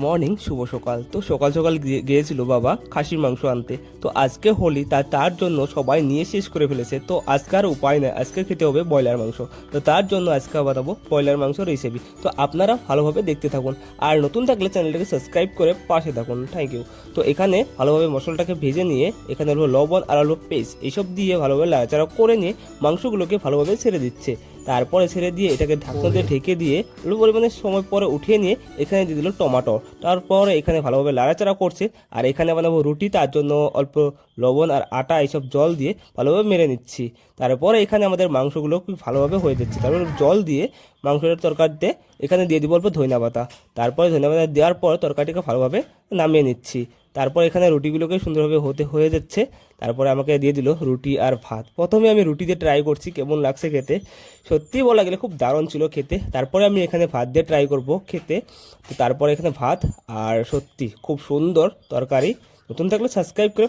Morning, শুভ সকাল। তো সকাল সকাল গিয়েছিল বাবা খাসির মাংস আনতে। তো আজকে হোলি, তার জন্য সবাই নিয়ে শেষ করে ফেলেছে। তো আজকে আর উপায় নেই, আজকে খেতে হবে ব্রয়লার মাংস। তো তার জন্য আজকে বানাবো ব্রয়লার মাংস রেসিপি। তো আপনারা ভালোভাবে দেখতে থাকুন, আর নতুন থাকলে চ্যানেলটাকে সাবস্ক্রাইব করে পাশে থাকুন। Thank you. তো এখানে ভালোভাবে মশলাটাকে ভেজে নিয়ে এখানে হলো লবণ আর হলো পেস্ট, এইসব দিয়ে ভালোভাবে নাড়াচাড়া করে নিয়ে মাংসগুলোকে ভালোভাবে ছেড়ে দিচ্ছে। তারপরে ছেড়ে দিয়ে এটাকে ঢাকনা দিয়ে ঢেকে দিয়ে অল্প পরিমাণে সময় পরে উঠিয়ে নিয়ে এখানে দিয়ে দিল টমেটো। তারপরে এখানে ভালোভাবে নাড়াচাড়া করছে। আর এখানে বানাবো রুটি, তার জন্য অল্প লবণ আর আটা এইসব জল দিয়ে ভালোভাবে মেরে নিচ্ছি। তারপরে এখানে আমাদের মাংসগুলো খুব ভালোভাবে হয়ে যাচ্ছে। তারপর জল দিয়ে মাংসের তরকারিতে এখানে দিয়ে দিব অল্প ধনিয়া পাতা। তারপরে ধনিয়া পাতা দেওয়ার পর তরকারিটাকে ভালোভাবে নামিয়ে নিচ্ছি। তারপর এখানে রুটিগুলোকে সুন্দরভাবে হয়ে যাচ্ছে। তারপরে আমাকে দিয়ে দিল রুটি আর ভাত। প্রথমে আমি রুটি দিয়ে ট্রাই করছি কেমন লাগছে খেতে। সত্যি বলা গেলে খুব দারুণ ছিল খেতে। তারপরে আমি এখানে ভাত দিয়ে ট্রাই করব খেতে। তো তারপরে এখানে ভাত, আর সত্যি খুব সুন্দর তরকারি। নতুন থাকলে সাবস্ক্রাইব করে